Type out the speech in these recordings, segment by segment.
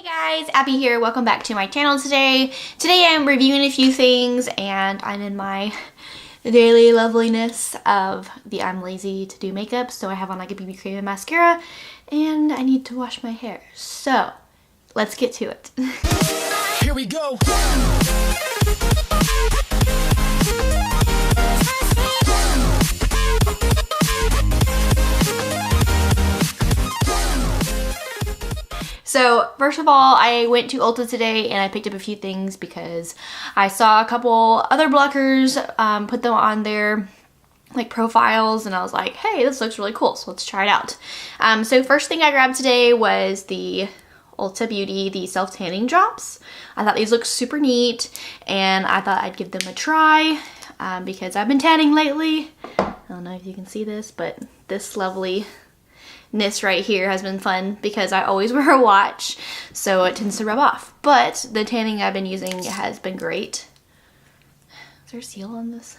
Hey guys, Abby here. Welcome back to my channel today. Today I'm reviewing a few things and I'm in my daily loveliness of the I'm lazy to do makeup. So I have on like a BB cream and mascara and I need to wash my hair. So let's get to it. Here we go. So first of all, I went to Ulta today and I picked up a few things because I saw a couple other blockers put them on their like profiles and I was like, hey, this looks really cool, so let's try it out. So first thing I grabbed today was the Ulta Beauty, the self-tanning drops. I thought these looked super neat and I thought I'd give them a try because I've been tanning lately. I don't know if you can see this, but this lovely right here has been fun because I always wear a watch, so it tends to rub off. But the tanning I've been using has been great. Is there a seal on this?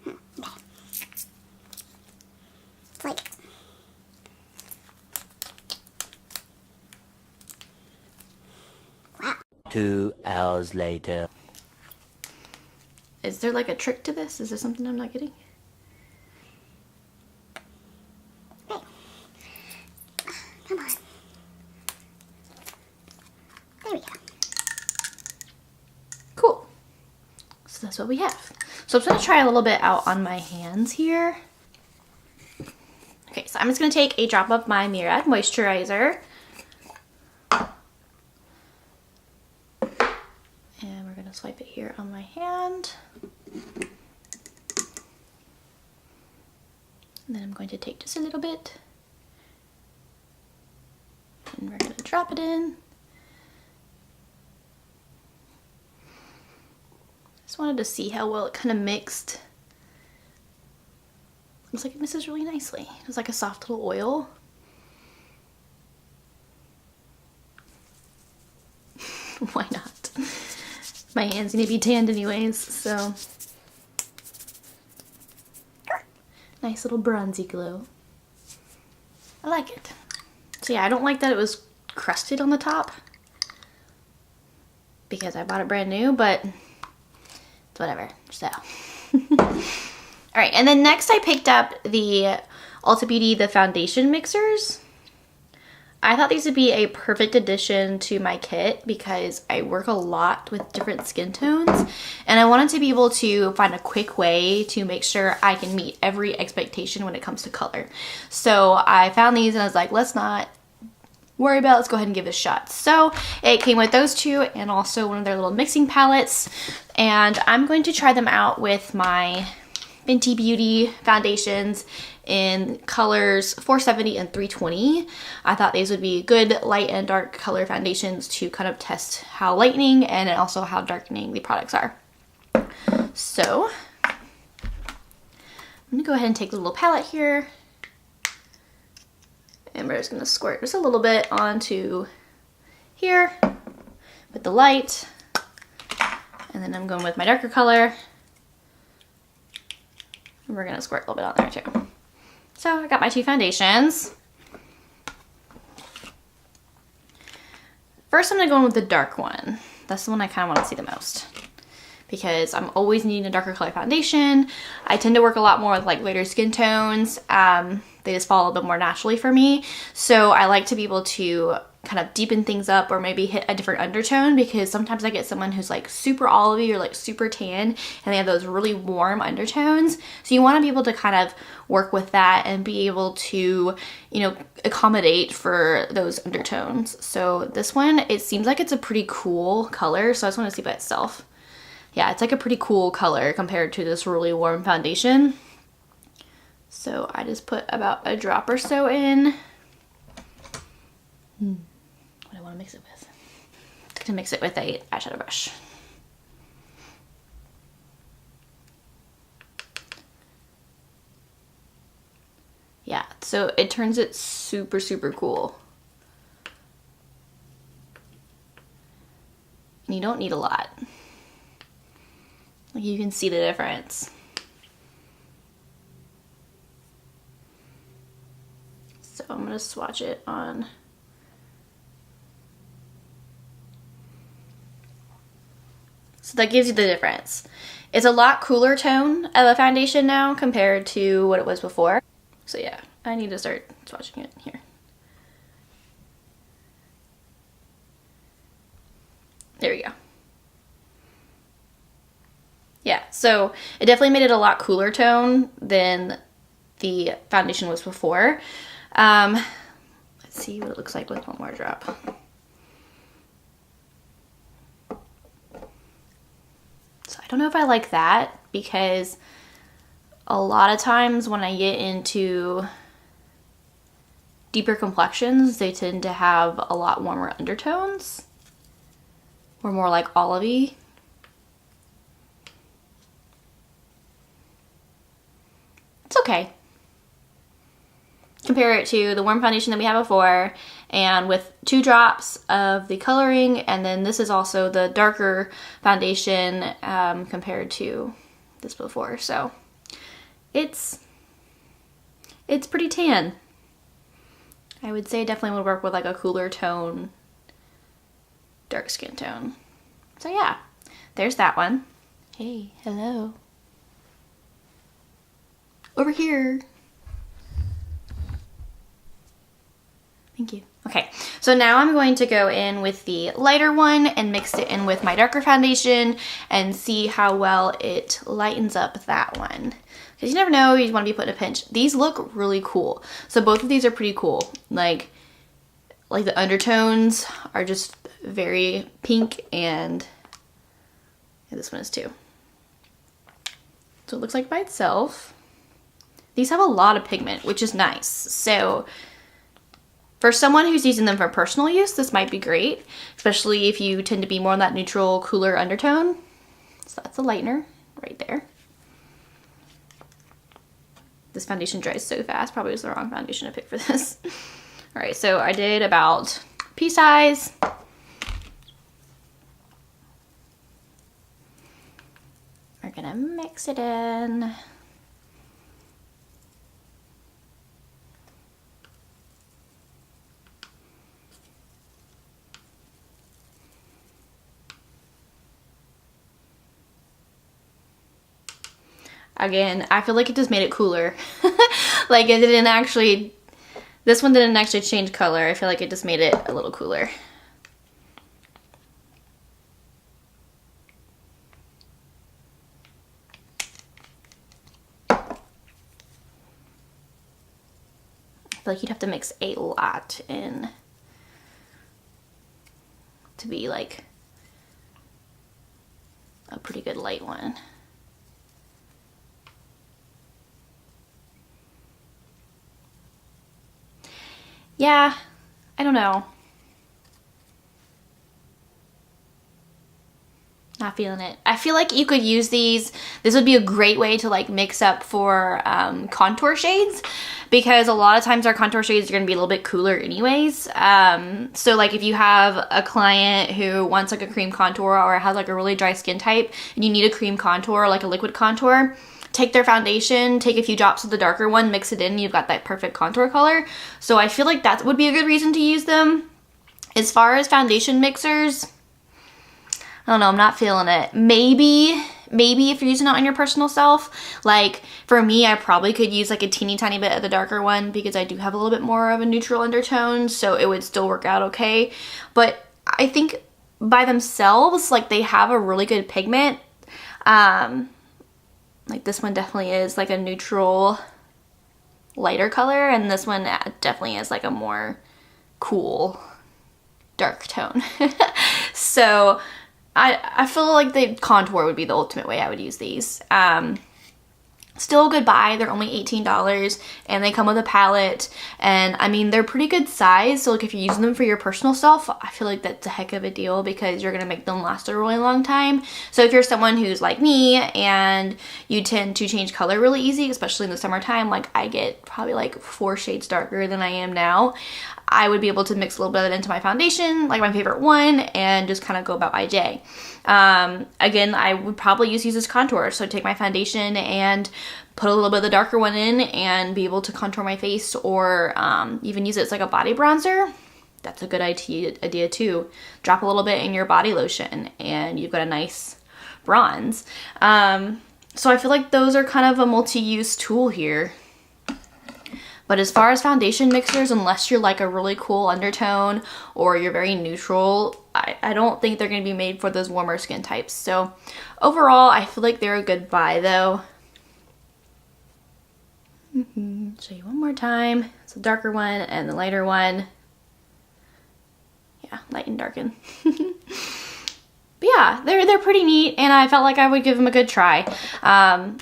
It's like... Wow. 2 hours later. Is there like a trick to this? Is there something I'm not getting? Come on. There we go. Cool. So that's what we have. So I'm just gonna try a little bit out on my hands here. Okay, so I'm just gonna take a drop of my Murad moisturizer. And we're gonna swipe it here on my hand. And then I'm going to take just a little bit. And we're going to drop it in. Just wanted to see how well it kind of mixed. Looks like it mixes really nicely. It's like a soft little oil. Why not? My hands need to be tanned anyways, so. Nice little bronzy glow. I like it. So yeah, I don't like that it was crusted on the top because I bought it brand new, but it's whatever, so. Alright, and then next I picked up the Ulta Beauty, the foundation mixers. I thought these would be a perfect addition to my kit because I work a lot with different skin tones and I wanted to be able to find a quick way to make sure I can meet every expectation when it comes to color. So I found these and I was like, let's not worry about it, let's go ahead and give it a shot. So it came with those two and also one of their little mixing palettes, and I'm going to try them out with my Fenty Beauty foundations in colors 470 and 320. I thought these would be good light and dark color foundations to kind of test how lightening and also how darkening the products are. So I'm gonna go ahead and take the little palette here and we're just gonna squirt just a little bit onto here with the light, and then I'm going with my darker color and we're gonna squirt a little bit on there too. So I got my two foundations. First I'm gonna go in with the dark one. That's the one I kind of want to see the most because I'm always needing a darker color foundation. I tend to work a lot more with like lighter skin tones. They just fall a little bit more naturally for me. So I like to be able to kind of deepen things up or maybe hit a different undertone because sometimes I get someone who's like super olivey or like super tan and they have those really warm undertones. So you want to be able to kind of work with that and be able to, you know, accommodate for those undertones. So this one, it seems like it's a pretty cool color. So I just want to see by itself. Yeah, it's like a pretty cool color compared to this really warm foundation. So I just put about a drop or so in. What do I want to mix it with? I'm gonna mix it with a eyeshadow brush. Yeah, so it turns it super, super cool. And you don't need a lot. Like you can see the difference. So I'm gonna swatch it on So that gives you the difference. It's a lot cooler tone of a foundation now compared to what it was before. So yeah, I need to start swatching it here. There we go. Yeah, so it definitely made it a lot cooler tone than the foundation was before. Let's see what it looks like with one more drop. So I don't know if I like that, because a lot of times when I get into deeper complexions, they tend to have a lot warmer undertones, or more like olivey. It's okay. Compare it to the warm foundation that we had before, and with 2 drops of the coloring, and then this is also the darker foundation compared to this before. So it's pretty tan. I would say it definitely would work with like a cooler tone, dark skin tone. So yeah, there's that one. Hey, hello. Over here. Thank you. Okay, so now I'm going to go in with the lighter one and mix it in with my darker foundation and see how well it lightens up that one. Because you never know, you want to be put in a pinch. These look really cool. So both of these are pretty cool. Like the undertones are just very pink, and yeah, this one is too. So it looks like by itself. These have a lot of pigment, which is nice. So for someone who's using them for personal use, this might be great, especially if you tend to be more on that neutral, cooler undertone. So that's a lightener right there. This foundation dries so fast. Probably was the wrong foundation to pick for this. All right, so I did about pea size. We're gonna mix it in. Again, I feel like it just made it cooler. Like it didn't actually, this one didn't actually change color. I feel like it just made it a little cooler. I feel like you'd have to mix a lot in to be like a pretty good light one. Yeah, I don't know. Not feeling it. I feel like you could use these. This would be a great way to like mix up for contour shades, because a lot of times our contour shades are going to be a little bit cooler anyways. So like if you have a client who wants like a cream contour or has like a really dry skin type and you need a cream contour, like a liquid contour, take their foundation, take a few drops of the darker one, mix it in, you've got that perfect contour color. So I feel like that would be a good reason to use them. As far as foundation mixers, I don't know, I'm not feeling it. Maybe if you're using it on your personal self, like for me, I probably could use like a teeny tiny bit of the darker one because I do have a little bit more of a neutral undertone, so it would still work out okay. But I think by themselves, like they have a really good pigment. Like this one definitely is like a neutral, lighter color, and this one definitely is like a more cool, dark tone. So I feel like the contour would be the ultimate way I would use these. Still a good buy. They're only $18 and they come with a palette, and I mean they're pretty good size, so like if you're using them for your personal self, I feel like that's a heck of a deal because you're gonna make them last a really long time. So if you're someone who's like me and you tend to change color really easy, especially in the summertime, like I get probably like 4 shades darker than I am now, I would be able to mix a little bit of it into my foundation, like my favorite one, and just kind of go about my day. Again, I would probably use as contour, so take my foundation and put a little bit of the darker one in and be able to contour my face, or even use it as like a body bronzer. That's a good idea too. Drop a little bit in your body lotion and you've got a nice bronze. So I feel like those are kind of a multi-use tool here. But as far as foundation mixers, unless you're like a really cool undertone or you're very neutral, I don't think they're going to be made for those warmer skin types. So overall, I feel like they're a good buy though. Show you one more time. It's a darker one and the lighter one. Yeah, light and darken. But yeah, they're pretty neat, and I felt like I would give them a good try.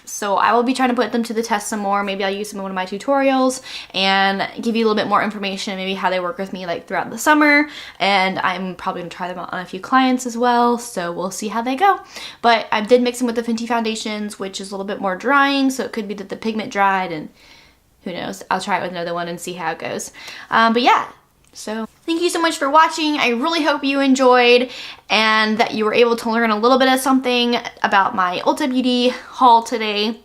So I will be trying to put them to the test some more. Maybe I'll use them in one of my tutorials and give you a little bit more information, maybe how they work with me like throughout the summer. And I'm probably gonna try them out on a few clients as well, so we'll see how they go. But I did mix them with the Fenty foundations, which is a little bit more drying, so it could be that the pigment dried, and who knows. I'll try it with another one and see how it goes. But yeah. So thank you so much for watching. I really hope you enjoyed and that you were able to learn a little bit of something about my Ulta Beauty haul today,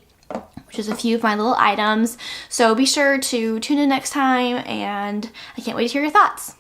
which is a few of my little items. So be sure to tune in next time, and I can't wait to hear your thoughts.